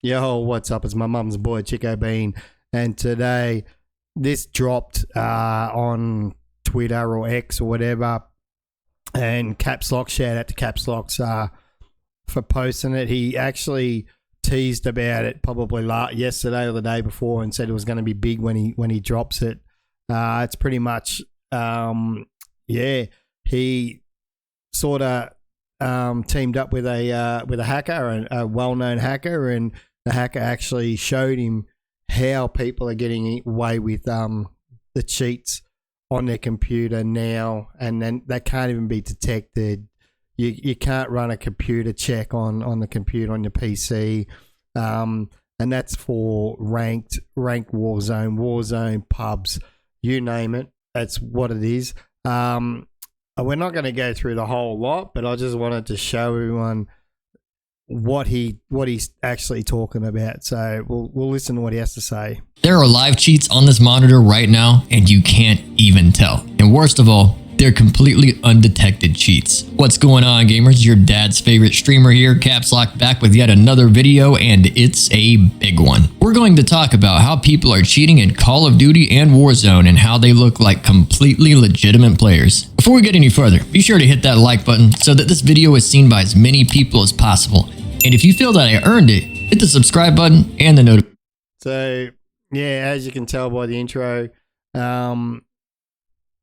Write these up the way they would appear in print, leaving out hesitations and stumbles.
Yo, what's up? It's my mum's boy, Chico Bean. And today, this dropped on Twitter or X or whatever. And Caps Lock, shout out to Caps Locks for posting it. He actually teased about it probably yesterday or the day before and said it was going to be big when he drops it. It's pretty much, he sort of teamed up with a hacker, a well-known hacker, and the hacker actually showed him how people are getting away with the cheats on their computer now, and then they can't even be detected. You can't run a computer check on the computer on your PC, and that's for ranked Warzone, pubs, you name it. That's what it is. We're not going to go through the whole lot, but I just wanted to show everyone what he's actually talking about. So we'll listen to what he has to say. There are live cheats on this monitor right now, and you can't even tell. And worst of all, they're completely undetected cheats. What's going on, gamers? Your dad's favorite streamer here, Caps Lock, back with yet another video, and it's a big one. We're going to talk about how people are cheating in Call of Duty and Warzone and how they look like completely legitimate players. Before we get any further, be sure to hit that like button so that this video is seen by as many people as possible. And if you feel that I earned it, hit the subscribe button and the notification. So, yeah, as you can tell by the intro,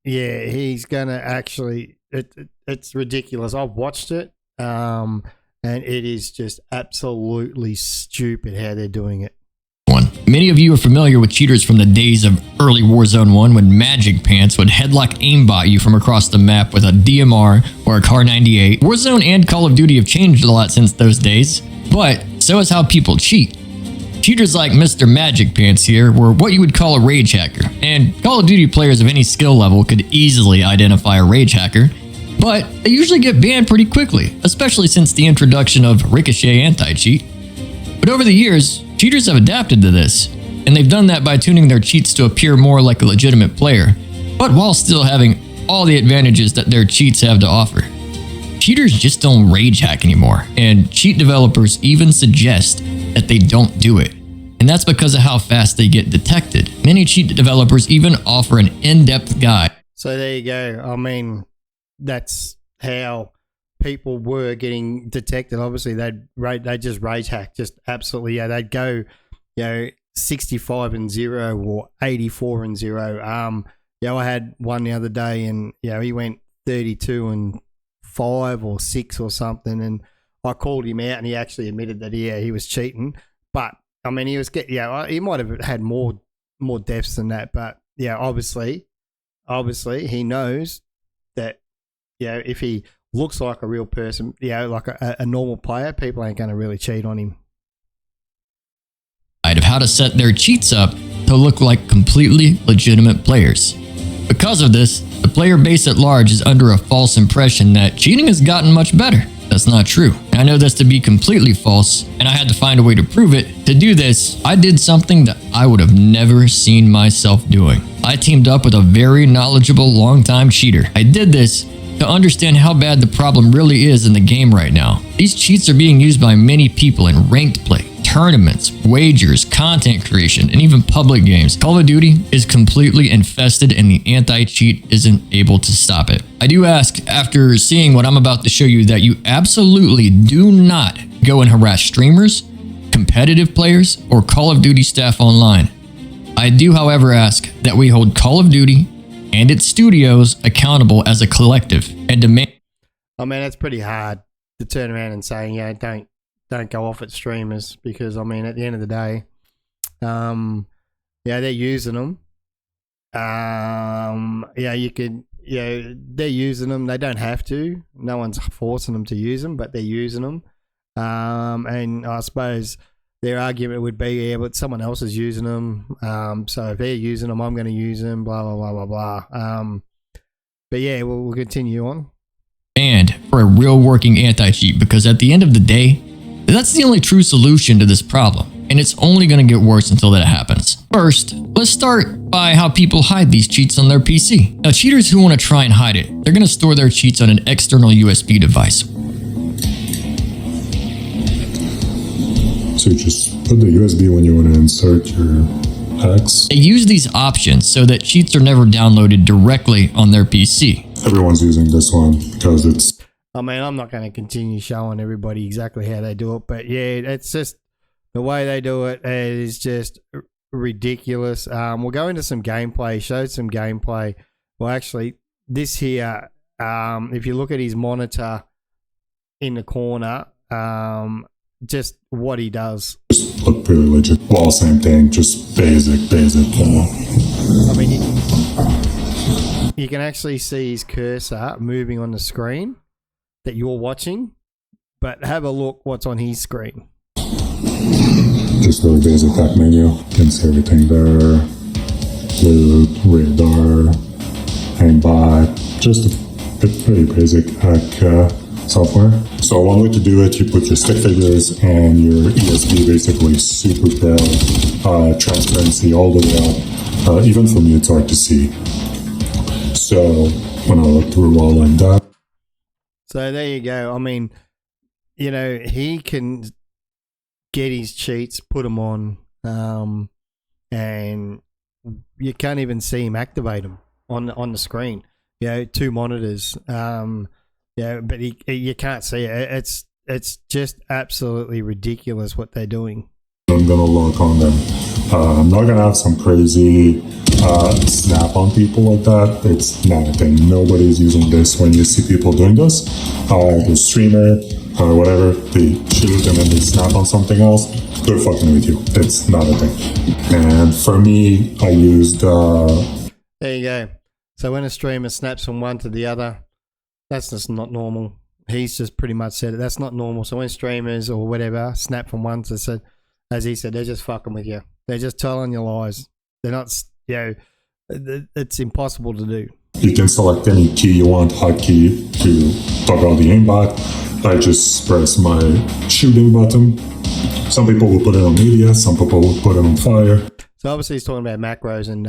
yeah, he's gonna actually. It's ridiculous. I've watched it, and it is just absolutely stupid how they're doing it. Many of you are familiar with cheaters from the days of early Warzone 1 when Magic Pants would headlock aimbot you from across the map with a DMR or a Car 98. Warzone and Call of Duty have changed a lot since those days, but so is how people cheat. Cheaters like Mr. Magic Pants here were what you would call a rage hacker, and Call of Duty players of any skill level could easily identify a rage hacker, but they usually get banned pretty quickly, especially since the introduction of Ricochet anti-cheat. But over the years, cheaters have adapted to this, and they've done that by tuning their cheats to appear more like a legitimate player, but while still having all the advantages that their cheats have to offer. Cheaters just don't rage hack anymore, and cheat developers even suggest that they don't do it. And that's because of how fast they get detected. Many cheat developers even offer an in-depth guide. So there you go. I mean, that's how people were getting detected. Obviously, they just rage hack, just absolutely. Yeah, they'd go, 65-0 or 84-0. I had one the other day, and he went 32-5 or 6 or something, and I called him out, and he actually admitted that he was cheating. But I mean, he was he might have had more deaths than that, but obviously he knows that if he looks like a real person, like a normal player, people ain't going to really cheat on him. Of how to set their cheats up to look like completely legitimate players. Because of this, the player base at large is under a false impression that cheating has gotten much better. That's not true. I know this to be completely false, and I had to find a way to prove it. To do this, I did something that I would have never seen myself doing. I teamed up with a very knowledgeable longtime cheater. I did this to understand how bad the problem really is in the game right now. These cheats are being used by many people in ranked play, tournaments, wagers, content creation, and even public games. Call of Duty is completely infested, and the anti-cheat isn't able to stop it. I do ask, after seeing what I'm about to show you, that you absolutely do not go and harass streamers, competitive players, or Call of Duty staff online. I do, however, ask that we hold Call of Duty and its studios accountable as a collective and demand. I mean, it's pretty hard to turn around and say, don't go off at streamers, because I mean, at the end of the day, they're using them. They're using them. They don't have to. No one's forcing them to use them, but they're using them. And I suppose their argument would be, but someone else is using them. So if they're using them, I'm going to use them. Blah blah blah blah blah. But we'll continue on. And for a real working anti-cheat, because at the end of the day, that's the only true solution to this problem, and it's only going to get worse until that happens. First, let's start by how people hide these cheats on their PC. Now, cheaters who want to try and hide it, they're going to store their cheats on an external USB device. So you just put the USB when you want to insert your X. They use these options so that cheats are never downloaded directly on their PC. Everyone's using this one because it's... I mean, I'm not going to continue showing everybody exactly how they do it, but yeah, it's just the way they do it is just ridiculous. We'll go into some gameplay, showed some gameplay. Well, actually, this here, if you look at his monitor in the corner, just what he does. Just look pretty legit. Well, same thing, just basic. I mean, you can actually see his cursor moving on the screen that you're watching, but have a look what's on his screen. Just really basic hack menu. You can see everything there. Loot, radar, aimbot. Just a pretty basic hack software. So one way to do it, you put your stick figures and your ESD basically super pale, transparency all the way up. Even for me, it's hard to see. So when I look through all like that. So there you go. I mean, you know, he can get his cheats, put them on, and you can't even see him activate them on the screen. You know, 2 monitors. Yeah, but you can't see it. It's just absolutely ridiculous what they're doing. I'm gonna lock on them. I'm not gonna have some crazy snap on people like that. It's not a thing. Nobody's using this. When you see people doing this, the streamer, whatever, they shoot and then they snap on something else. They're fucking with you. It's not a thing. And for me, I used. There you go. So when a streamer snaps from one to the other, that's just not normal. He's just pretty much said it. That's not normal. So when streamers or whatever snap from one to, so as he said, they're just fucking with you. They're just telling you lies. They're not, you know, it's impossible to do. You can select any key you want, hotkey, to toggle the aimbot. I just press my shooting button. Some people will put it on media, some people will put it on fire. So obviously he's talking about macros and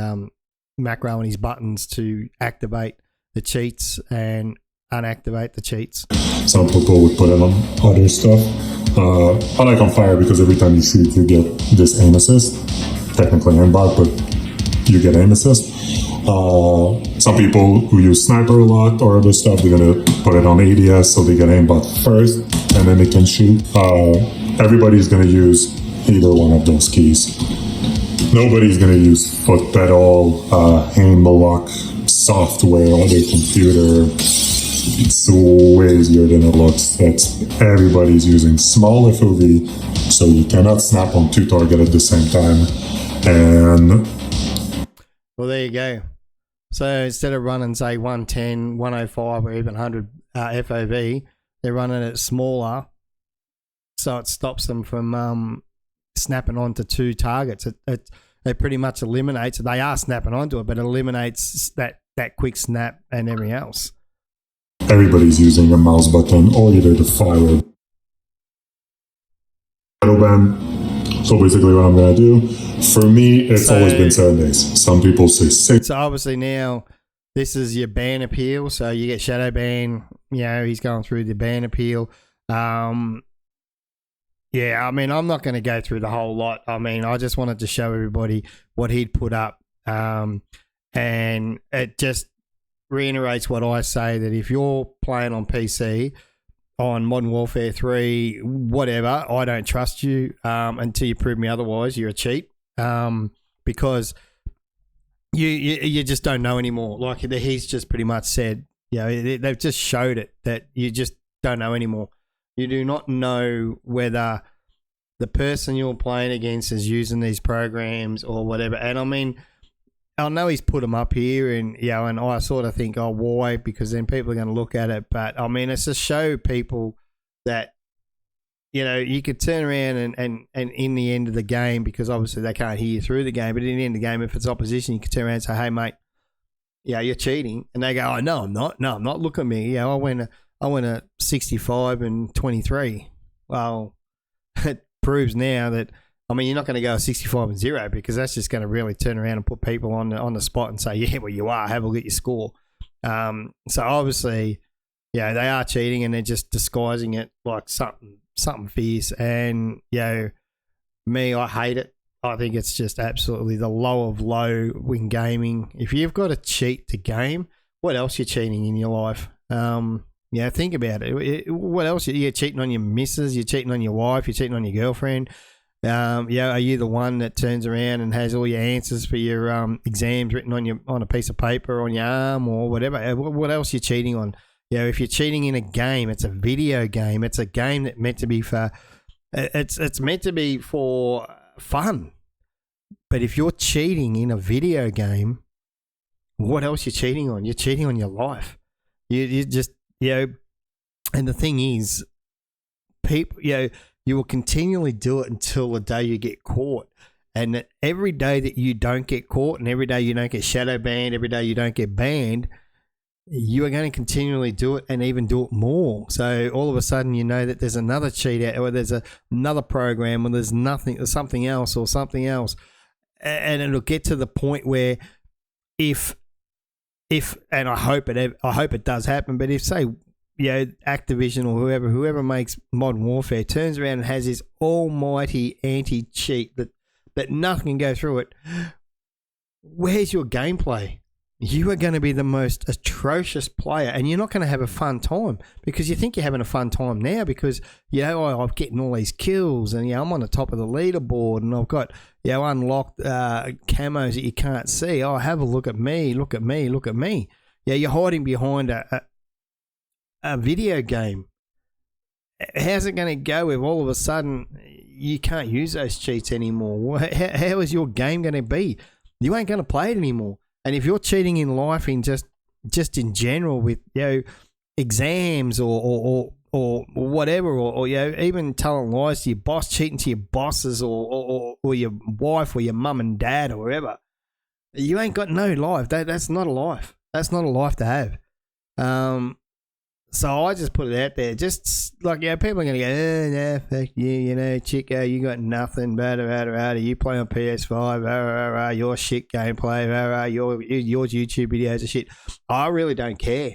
macroing his buttons to activate the cheats and unactivate the cheats. Some people would put it on other stuff. I like on fire because every time you shoot, you get this aim assist. Technically aimbot, but you get aim assist. Some people who use sniper a lot or other stuff, they're gonna put it on ADS so they get aimbot first and then they can shoot. Everybody's gonna use either one of those keys. Nobody's gonna use foot pedal, aim lock software on their computer. It's way easier than it looks. Everybody's using small FOV, so you cannot snap on 2 targets at the same time. And well, there you go. So instead of running, say, 110, 105, or even 100 FOV, they're running it smaller, so it stops them from snapping onto 2 targets. It pretty much eliminates. They are snapping onto it, but it eliminates that quick snap and everything else. Everybody's using a mouse button or either the fire or band. So basically what I'm going to do, for me, it's always been 7 days. Some people say 6. So obviously now this is your ban appeal. So you get shadow ban. You know, he's going through the ban appeal. Yeah, I mean, I'm not going to go through the whole lot. I mean, I just wanted to show everybody what he'd put up. And it just reiterates what I say, that if you're playing on PC, on Modern Warfare 3, whatever, I don't trust you until you prove me otherwise. You're a cheat because you just don't know anymore. Like he's just pretty much said, you know, they've just showed it that you just don't know anymore. You do not know whether the person you're playing against is using these programs or whatever. And I mean, I know he's put them up here, and you know, and I sort of think, oh, why? Because then people are going to look at it. But I mean, it's to show people that, you know, you could turn around and in the end of the game, because obviously they can't hear you through the game, but in the end of the game, if it's opposition, you could turn around and say, hey, mate, yeah, you're cheating. And they go, oh, no, I'm not. No, I'm not. Look at me. You know, I went a 65 and 23. Well, it proves now that, I mean, you're not going to go 65 and 0 because that's just going to really turn around and put people on the spot and say, yeah, well, you are. Have a look at your score. So obviously, yeah, they are cheating and they're just disguising it like something fierce. And, you know, Me, I hate it. I think it's just absolutely the low of low in gaming. If you've got to cheat to game, what else you cheating in your life? Yeah, think about it. What else? You're cheating on your missus, you're cheating on your wife, you're cheating on your girlfriend. Yeah, are you the one that turns around and has all your answers for your exams written on a piece of paper on your arm or whatever? What else you cheating on? If you're cheating in a game, it's a video game. It's a game that's meant to be for. It's meant to be for fun. But if you're cheating in a video game, what else you cheating on? You're cheating on your life. You just and the thing is, people you will continually do it until the day you get caught. And every day that you don't get caught, and every day you don't get shadow banned, every day you don't get banned, you are going to continually do it and even do it more. So all of a sudden, you know that there's another cheat out, or there's another program, or there's something else, and it'll get to the point where if and I hope it does happen, but if say Activision or whoever makes Modern Warfare turns around and has this almighty anti-cheat that nothing can go through it, where's your gameplay? You are going to be the most atrocious player, and you're not going to have a fun time, because you think you're having a fun time now because I'm getting all these kills, and I'm on the top of the leaderboard, and I've got unlocked camos that you can't see. Oh, have a look at me, look at me, look at me. Yeah, you're hiding behind a video game. How's it going to go if all of a sudden you can't use those cheats anymore? How is your game going to be? You ain't going to play it anymore. And if you're cheating in life, in just in general, with exams or whatever, or even telling lies to your boss, cheating to your bosses, or your wife, or your mum and dad, or wherever, you ain't got no life. That's not a life. That's not a life to have. So I just put it out there, just like, people are going to go, nah, fuck you, Chico, you got nothing, you play on PS5, your shit gameplay, your YouTube videos are shit. I really don't care.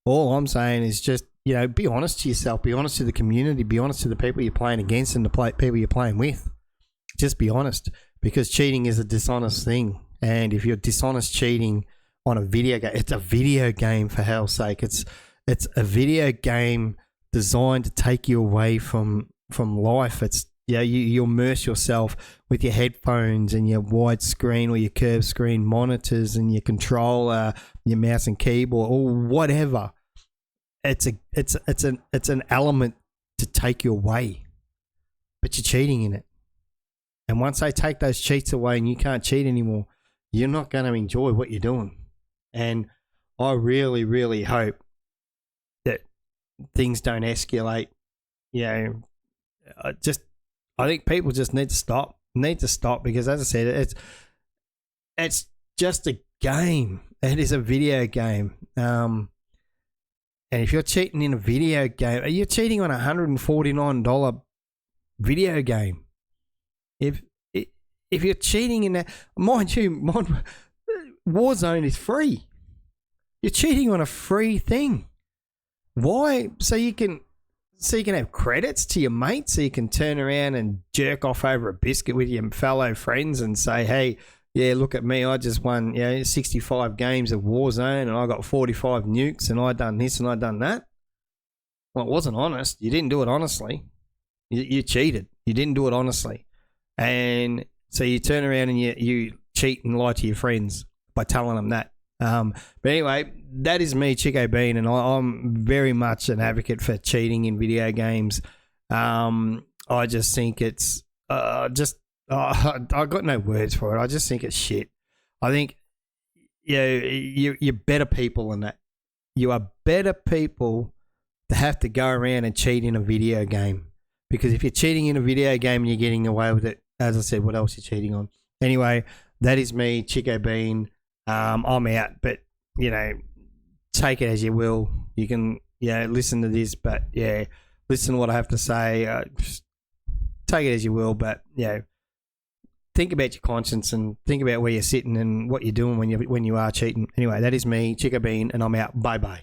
All I'm saying is just, be honest to yourself, be honest to the community, be honest to the people you're playing against and the people you're playing with. Just be honest, because cheating is a dishonest thing. And if you're dishonest cheating on a video game, it's a video game, for hell's sake. It's a video game designed to take you away from life. It's you immerse yourself with your headphones and your wide screen or your curved screen monitors and your controller, your mouse and keyboard, or whatever. It's an element to take you away, but you're cheating in it. And once they take those cheats away and you can't cheat anymore, you're not going to enjoy what you're doing. And I really, really hope that things don't escalate. I think people just need to stop. Because, as I said, it's just a game. It is a video game. And if you're cheating in a video game, you're cheating on $149 video game. If you're cheating in that, mind you, Warzone is free. You're cheating on a free thing. Why? So you can have credits to your mates, so you can turn around and jerk off over a biscuit with your fellow friends and say, hey, look at me, I just won 65 games of Warzone and I got 45 nukes and I done this and I done that. Well, it wasn't honest. You didn't do it honestly. You cheated. You didn't do it honestly. And so you turn around and you cheat and lie to your friends by telling them that. But anyway, that is me, Chico Bean, and I'm very much an advocate for cheating in video games. I just think it's I got no words for it. I just think it's shit. I think you're better people than that. You are better people to have to go around and cheat in a video game, because if you're cheating in a video game and you're getting away with it, as I said, what else are you cheating on? Anyway, that is me, Chico Bean. I'm out, but take it as you will. You can listen to this, but listen to what I have to say. Take it as you will, but think about your conscience and think about where you're sitting and what you're doing when you are cheating. Anyway, that is me, Chico Bean, and I'm out. Bye bye.